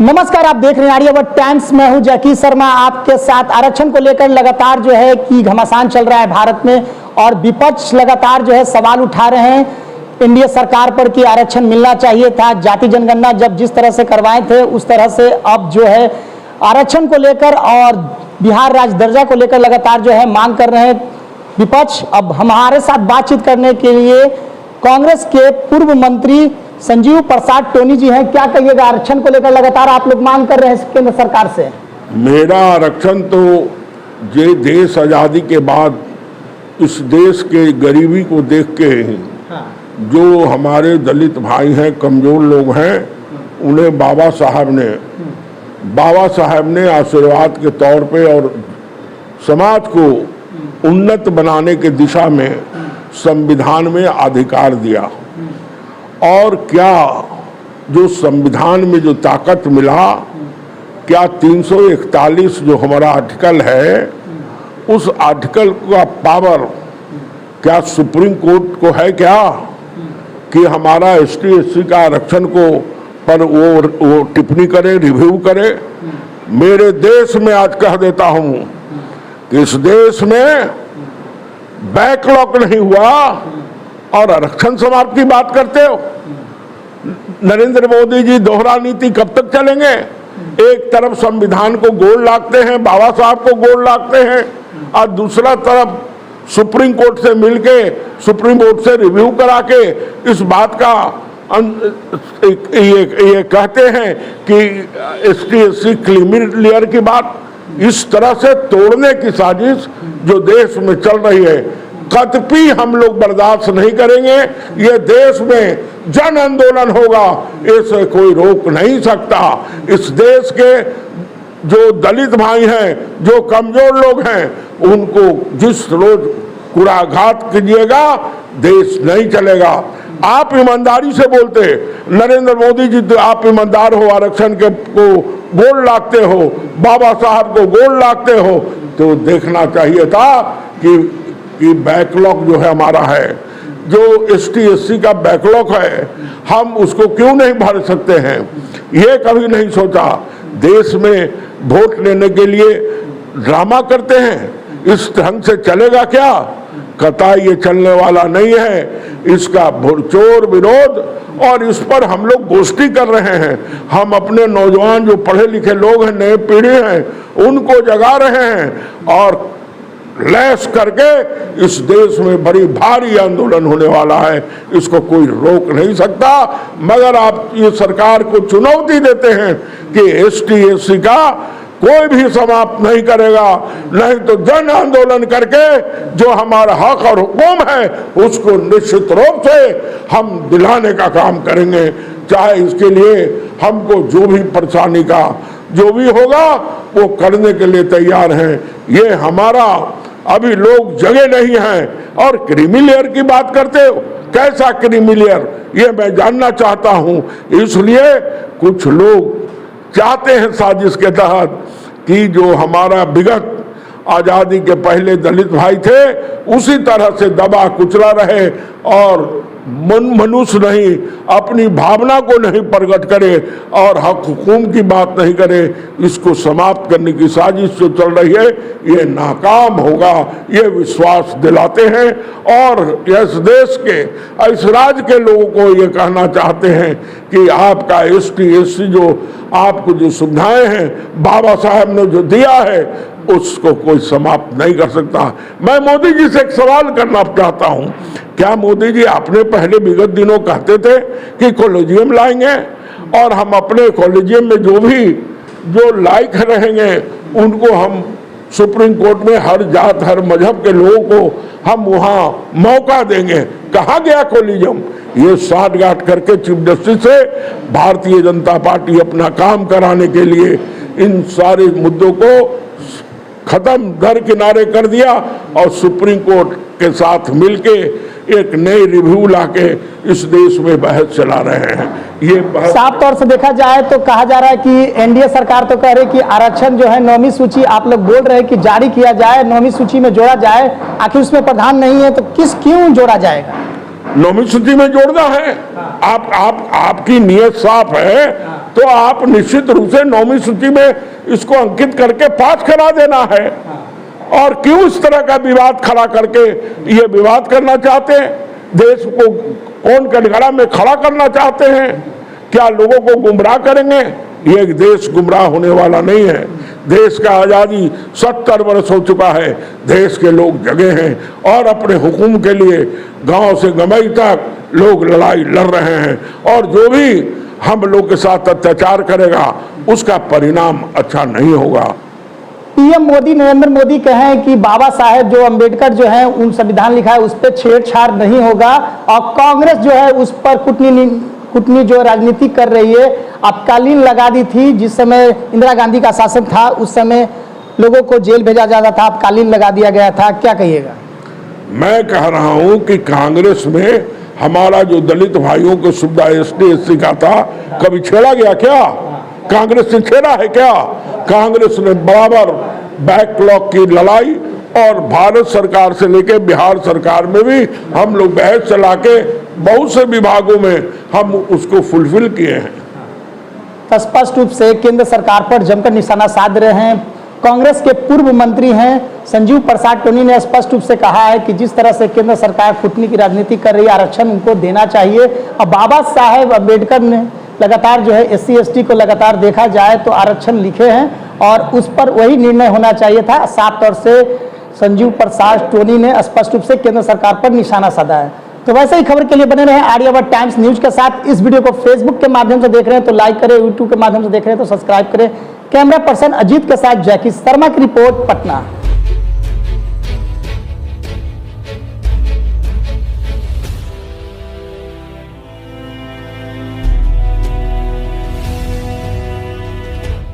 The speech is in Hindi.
नमस्कार, आप देख रहे हैं आर्यावर्त टाइम्स। मैं हूं जैकी शर्मा आपके साथ। आरक्षण को लेकर लगातार जो है कि घमासान चल रहा है भारत में और विपक्ष लगातार जो है सवाल उठा रहे हैं एनडीए सरकार पर कि आरक्षण मिलना चाहिए था। जाति जनगणना जब जिस तरह से करवाए थे उस तरह से अब जो है आरक्षण को लेकर और बिहार राज्य दर्जा को लेकर लगातार जो है मांग कर रहे हैं विपक्ष। अब हमारे साथ बातचीत करने के लिए कांग्रेस के पूर्व मंत्री संजीव प्रसाद टोनी जी हैं। क्या कहिएगा, आरक्षण को लेकर लगातार आप लोग मांग कर रहे हैं केंद्र सरकार से? मेरा आरक्षण तो ये देश आज़ादी के बाद इस देश के गरीबी को देख के जो हमारे दलित भाई हैं, कमजोर लोग हैं, उन्हें बाबा साहब ने आशीर्वाद के तौर पे और समाज को उन्नत बनाने के दिशा में संविधान में अधिकार दिया। और क्या जो संविधान में जो ताकत मिला, क्या 341 जो हमारा आर्टिकल है, उस आर्टिकल का पावर क्या सुप्रीम कोर्ट को है क्या कि हमारा एसटी एससी का आरक्षण को पर वो टिप्पणी करे, रिव्यू करे? मेरे देश में आज कह देता हूं कि इस देश में बैकलॉग नहीं हुआ और आरक्षण समाप्त की बात करते हो। नरेंद्र मोदी जी दोहरा नीति कब तक चलेंगे? एक तरफ संविधान को गोल लागते हैं, बाबा साहब को गोल लागते हैं, और दूसरा तरफ सुप्रीम कोर्ट से मिलके, सुप्रीम कोर्ट से रिव्यू करा के इस बात का ये कहते हैं कि एसटी एससी क्रीमी की बात इस तरह से तोड़ने की साजिश जो देश में चल रही है, कतई हम लोग बर्दाश्त नहीं करेंगे। ये देश में जन आंदोलन होगा, इसे कोई रोक नहीं सकता। इस देश के जो दलित भाई हैं, जो कमजोर लोग हैं, उनको जिस रोज कुराघात कीजिएगा, देश नहीं चलेगा। आप ईमानदारी से बोलते, नरेंद्र मोदी जी आप ईमानदार हो, आरक्षण के को गोल लागते हो, बाबा साहब को गोल लागते हो, तो देखना चाहिए था कि बैकलॉग जो है हमारा है, जो एसटी एससी का बैकलॉग है, हम उसको क्यों नहीं भर सकते हैं? ये कभी नहीं सोचा। देश में वोट लेने के लिए ड्रामा करते हैं, इस ढंग से चलेगा क्या? कतई ये चलने वाला नहीं है। इसका भुरचोर विरोध और इस पर हम लोग गोष्ठी कर रहे हैं। हम अपने नौजवान जो पढ़े लिखे लोग हैं, नए पीढ़ी हैं, उनको जगा रहे हैं और लैस करके इस देश में बड़ी भारी आंदोलन होने वाला है। इसको कोई रोक नहीं सकता। मगर आप ये सरकार को चुनौती देते हैं कि एसटी एससी का कोई भी समाप्त नहीं करेगा, नहीं तो जन आंदोलन करके जो हमारा हक और हुक्म है उसको निश्चित रूप से हम दिलाने का काम करेंगे। चाहे इसके लिए हमको जो भी परेशानी का जो भी होगा वो करने के लिए तैयार हैं। ये हमारा अभी लोग जगह नहीं हैं। और क्रीमी लेयर की बात करते हो, कैसा क्रीमी लेयर, ये मैं जानना चाहता हूं। इसलिए कुछ लोग चाहते हैं साजिश के तहत कि जो हमारा विगत आज़ादी के पहले दलित भाई थे उसी तरह से दबा कुचला रहे और मनुष्य नहीं, अपनी भावना को नहीं प्रकट करे और हक हुकूम की बात नहीं करे। इसको समाप्त करने की साजिश जो चल रही है ये नाकाम होगा, ये विश्वास दिलाते हैं। और इस देश के, इस राज्य के लोगों को ये कहना चाहते हैं कि आपका एसटी एससी जो आपको जो सुविधाएं हैं बाबा साहब ने जो दिया है उसको कोई समाप्त नहीं कर सकता। मैं मोदी जी से एक सवाल करना चाहता हूं, क्या मोदी जी आपने पहले विगत दिनों कहते थे कि कॉलेजियम लाएंगे और हम अपने कॉलेजियम में जो लायक रहेंगे उनको हम सुप्रीम कोर्ट में हर जात हर मजहब के लोगों को हम वहां मौका देंगे? कहाँ गया कॉलेजियम? ये साठगांठ करके चीफ जस्टिस से भारतीय जनता पार्टी अपना काम कराने के लिए इन सारे मुद्दों को खत्म दर किनारे कर दिया और सुप्रीम कोर्ट के साथ मिलके एक नई रिव्यू लाके इस देश में बहस चला रहे हैं। ये साफ तौर से देखा जाए तो कहा जा रहा है कि एनडीए सरकार तो कह रही कि आरक्षण जो है 9वीं सूची, आप लोग बोल रहे हैं कि जारी किया जाए, 9वीं सूची में जोड़ा जाए। आखिर उसमें प्रावधान नहीं है तो क्यों जोड़ा जाएगा? 9वीं सूची में जोड़ना है। आपकी नीयत साफ है तो आप निश्चित रूप से 9वीं सूची में इसको अंकित करके पास करा देना है। और क्यों इस तरह का विवाद खड़ा करके ये विवाद करना चाहते हैं? देश को कौन कटघरा में खड़ा करना चाहते हैं? क्या लोगों को गुमराह करेंगे? ये देश गुमराह होने वाला नहीं है। देश का आज़ादी 70 वर्ष हो चुका है। देश के लोग जगे हैं और अपने हुकूम के लिए गांव से गमई तक लोग लड़ाई लड़ रहे हैं। और जो भी हम लोग के साथ अत्याचार करेगा उसका परिणाम अच्छा नहीं होगा। पीएम मोदी नरेंद्र मोदी कहें कि बाबा साहेब जो अंबेडकर जो है उन संविधान लिखा है उस पर छेड़छाड़ नहीं होगा, और कांग्रेस जो है उस पर कुटनी जो राजनीति कर रही है। आपातकालीन लगा दी थी, जिस समय इंदिरा गांधी का शासन था उस समय लोगों को जेल भेजा जाता था, आपातकालीन लगा दिया गया था। क्या कहिएगा? मैं कह रहा हूं कि कांग्रेस में हमारा जो दलित भाइयों को सुविधा ST SC का था, कभी छेड़ा गया क्या? कांग्रेस ने छेड़ा है क्या? कांग्रेस ने बराबर बैकलॉग की लड़ाई, और भारत सरकार से लेकर बिहार सरकार में भी हम लोग बहस चला के बहुत से विभागों में हम उसको फुलफिल किए हैं। तो स्पष्ट रूप से केंद्र सरकार पर जमकर निशाना साध रहे हैं। कांग्रेस के पूर्व मंत्री हैं संजीव प्रसाद टोनी ने स्पष्ट रूप से कहा है कि जिस तरह से केंद्र सरकार कूटनी की राजनीति कर रही है, आरक्षण उनको देना चाहिए। अब बाबा साहेब अम्बेडकर ने लगातार जो है SC ST को लगातार देखा जाए तो आरक्षण लिखे हैं, और उस पर वही निर्णय होना चाहिए था। साफ तौर से संजीव प्रसाद टोनी ने स्पष्ट रूप से केंद्र सरकार पर निशाना साधा है। तो वैसे ही खबर के लिए बने रहे आर्यावर्त टाइम्स न्यूज के साथ। इस वीडियो को फेसबुक के माध्यम से देख रहे हैं तो लाइक करें, यूट्यूब के माध्यम से देख रहे हैं तो सब्सक्राइब करें। कैमरा पर्सन अजीत के साथ जैकी शर्मा की रिपोर्ट, पटना।